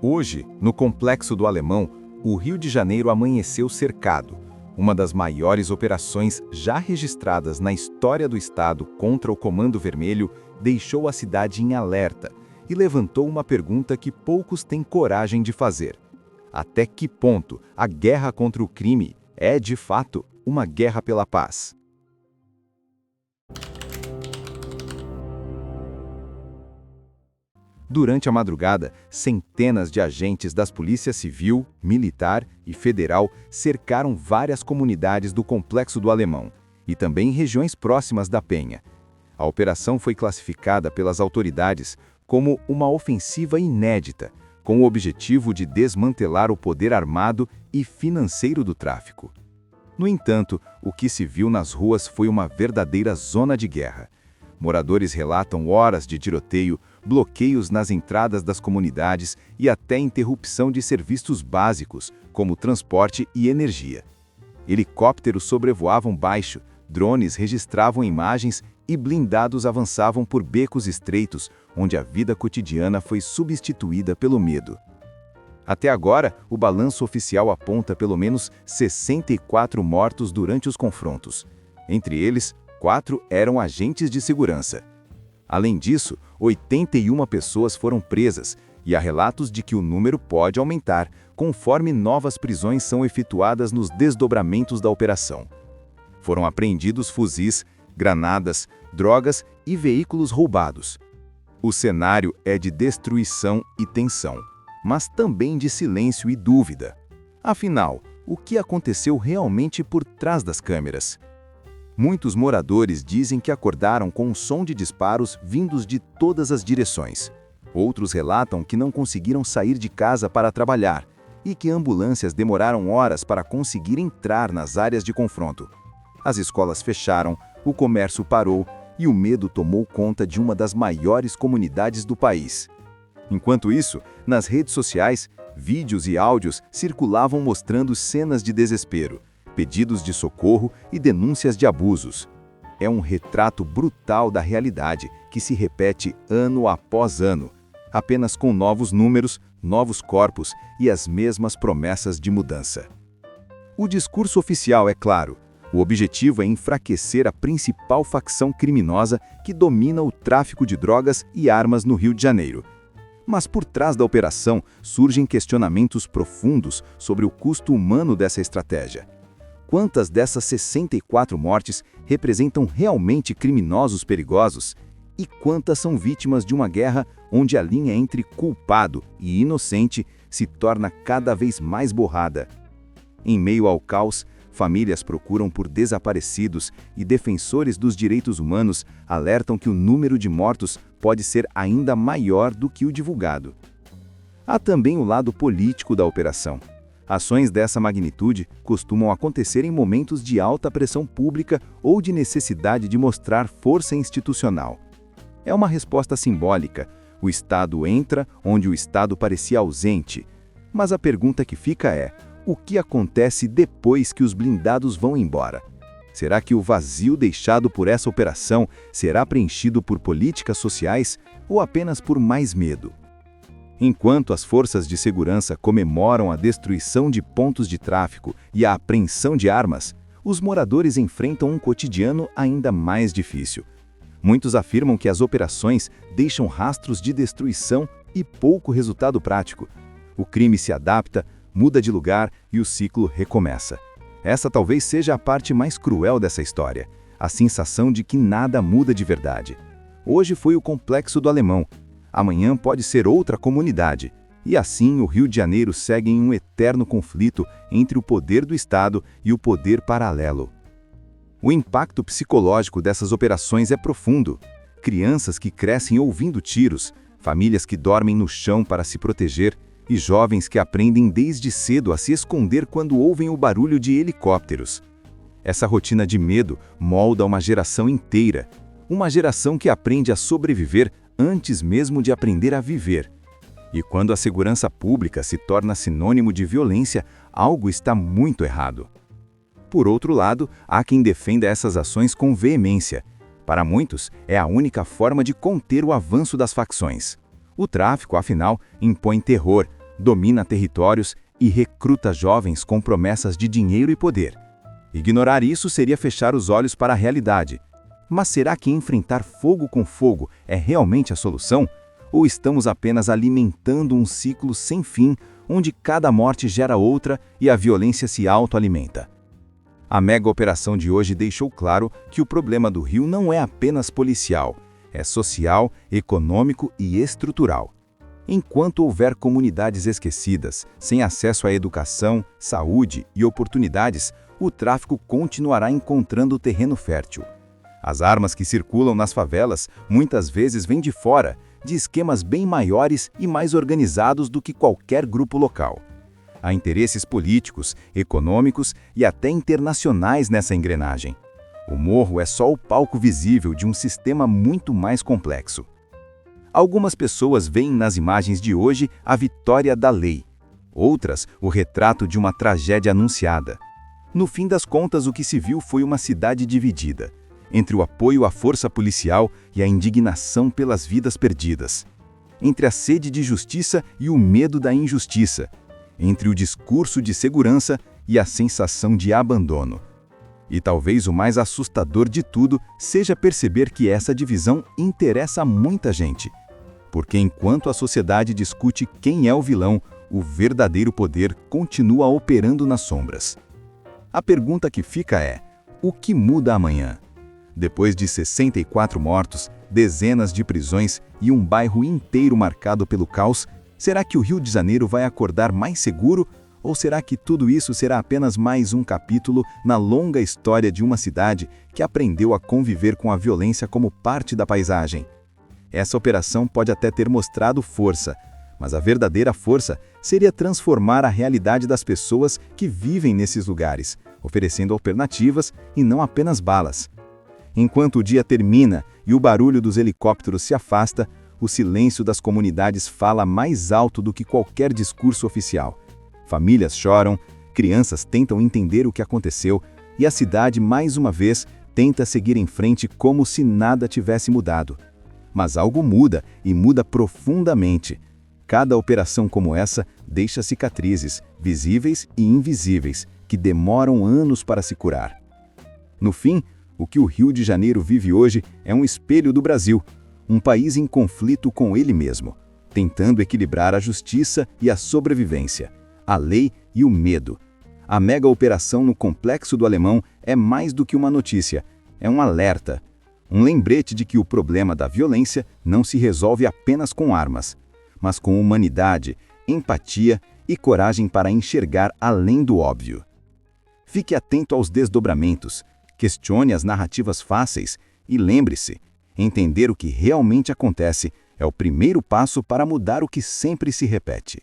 Hoje, no Complexo do Alemão, o Rio de Janeiro amanheceu cercado, uma das maiores operações já registradas na história do Estado contra o Comando Vermelho deixou a cidade em alerta e levantou uma pergunta que poucos têm coragem de fazer. Até que ponto a guerra contra o crime é, de fato, uma guerra pela paz? Durante a madrugada, centenas de agentes das polícias civil, militar e federal cercaram várias comunidades do Complexo do Alemão e também regiões próximas da Penha. A operação foi classificada pelas autoridades como uma ofensiva inédita, com o objetivo de desmantelar o poder armado e financeiro do tráfico. No entanto, o que se viu nas ruas foi uma verdadeira zona de guerra. Moradores relatam horas de tiroteio, bloqueios nas entradas das comunidades e até interrupção de serviços básicos, como transporte e energia. Helicópteros sobrevoavam baixo, drones registravam imagens e blindados avançavam por becos estreitos, onde a vida cotidiana foi substituída pelo medo. Até agora, o balanço oficial aponta pelo menos 64 mortos durante os confrontos. Entre eles, 4 eram agentes de segurança. Além disso, 81 pessoas foram presas e há relatos de que o número pode aumentar conforme novas prisões são efetuadas nos desdobramentos da operação. Foram apreendidos fuzis, granadas, drogas e veículos roubados. O cenário é de destruição e tensão, mas também de silêncio e dúvida. Afinal, o que aconteceu realmente por trás das câmeras? Muitos moradores dizem que acordaram com um som de disparos vindos de todas as direções. Outros relatam que não conseguiram sair de casa para trabalhar e que ambulâncias demoraram horas para conseguir entrar nas áreas de confronto. As escolas fecharam, o comércio parou e o medo tomou conta de uma das maiores comunidades do país. Enquanto isso, nas redes sociais, vídeos e áudios circulavam mostrando cenas de desespero, pedidos de socorro e denúncias de abusos. É um retrato brutal da realidade que se repete ano após ano, apenas com novos números, novos corpos e as mesmas promessas de mudança. O discurso oficial é claro. O objetivo é enfraquecer a principal facção criminosa que domina o tráfico de drogas e armas no Rio de Janeiro. Mas por trás da operação surgem questionamentos profundos sobre o custo humano dessa estratégia. Quantas dessas 64 mortes representam realmente criminosos perigosos? E quantas são vítimas de uma guerra onde a linha entre culpado e inocente se torna cada vez mais borrada? Em meio ao caos, famílias procuram por desaparecidos e defensores dos direitos humanos alertam que o número de mortos pode ser ainda maior do que o divulgado. Há também o lado político da operação. Ações dessa magnitude costumam acontecer em momentos de alta pressão pública ou de necessidade de mostrar força institucional. É uma resposta simbólica. O Estado entra onde o Estado parecia ausente. Mas a pergunta que fica é: o que acontece depois que os blindados vão embora? Será que o vazio deixado por essa operação será preenchido por políticas sociais ou apenas por mais medo? Enquanto as forças de segurança comemoram a destruição de pontos de tráfico e a apreensão de armas, os moradores enfrentam um cotidiano ainda mais difícil. Muitos afirmam que as operações deixam rastros de destruição e pouco resultado prático. O crime se adapta, muda de lugar e o ciclo recomeça. Essa talvez seja a parte mais cruel dessa história, a sensação de que nada muda de verdade. Hoje foi o Complexo do Alemão. Amanhã pode ser outra comunidade. E assim o Rio de Janeiro segue em um eterno conflito entre o poder do Estado e o poder paralelo. O impacto psicológico dessas operações é profundo. Crianças que crescem ouvindo tiros, famílias que dormem no chão para se proteger e jovens que aprendem desde cedo a se esconder quando ouvem o barulho de helicópteros. Essa rotina de medo molda uma geração inteira. Uma geração que aprende a sobreviver antes mesmo de aprender a viver. E quando a segurança pública se torna sinônimo de violência, algo está muito errado. Por outro lado, há quem defenda essas ações com veemência. Para muitos, é a única forma de conter o avanço das facções. O tráfico, afinal, impõe terror, domina territórios e recruta jovens com promessas de dinheiro e poder. Ignorar isso seria fechar os olhos para a realidade. Mas será que enfrentar fogo com fogo é realmente a solução? Ou estamos apenas alimentando um ciclo sem fim, onde cada morte gera outra e a violência se autoalimenta? A mega operação de hoje deixou claro que o problema do Rio não é apenas policial, é social, econômico e estrutural. Enquanto houver comunidades esquecidas, sem acesso à educação, saúde e oportunidades, o tráfico continuará encontrando terreno fértil. As armas que circulam nas favelas muitas vezes vêm de fora, de esquemas bem maiores e mais organizados do que qualquer grupo local. Há interesses políticos, econômicos e até internacionais nessa engrenagem. O morro é só o palco visível de um sistema muito mais complexo. Algumas pessoas veem nas imagens de hoje a vitória da lei. Outras, o retrato de uma tragédia anunciada. No fim das contas, o que se viu foi uma cidade dividida, entre o apoio à força policial e a indignação pelas vidas perdidas. Entre a sede de justiça e o medo da injustiça. Entre o discurso de segurança e a sensação de abandono. E talvez o mais assustador de tudo seja perceber que essa divisão interessa a muita gente. Porque enquanto a sociedade discute quem é o vilão, o verdadeiro poder continua operando nas sombras. A pergunta que fica é: o que muda amanhã? Depois de 64 mortos, dezenas de prisões e um bairro inteiro marcado pelo caos, será que o Rio de Janeiro vai acordar mais seguro? Ou será que tudo isso será apenas mais um capítulo na longa história de uma cidade que aprendeu a conviver com a violência como parte da paisagem? Essa operação pode até ter mostrado força, mas a verdadeira força seria transformar a realidade das pessoas que vivem nesses lugares, oferecendo alternativas e não apenas balas. Enquanto o dia termina e o barulho dos helicópteros se afasta, o silêncio das comunidades fala mais alto do que qualquer discurso oficial. Famílias choram, crianças tentam entender o que aconteceu e a cidade, mais uma vez, tenta seguir em frente como se nada tivesse mudado. Mas algo muda, e muda profundamente. Cada operação como essa deixa cicatrizes, visíveis e invisíveis, que demoram anos para se curar. No fim, o que o Rio de Janeiro vive hoje é um espelho do Brasil, um país em conflito com ele mesmo, tentando equilibrar a justiça e a sobrevivência, a lei e o medo. A mega operação no Complexo do Alemão é mais do que uma notícia, é um alerta. Um lembrete de que o problema da violência não se resolve apenas com armas, mas com humanidade, empatia e coragem para enxergar além do óbvio. Fique atento aos desdobramentos, questione as narrativas fáceis e lembre-se, entender o que realmente acontece é o primeiro passo para mudar o que sempre se repete.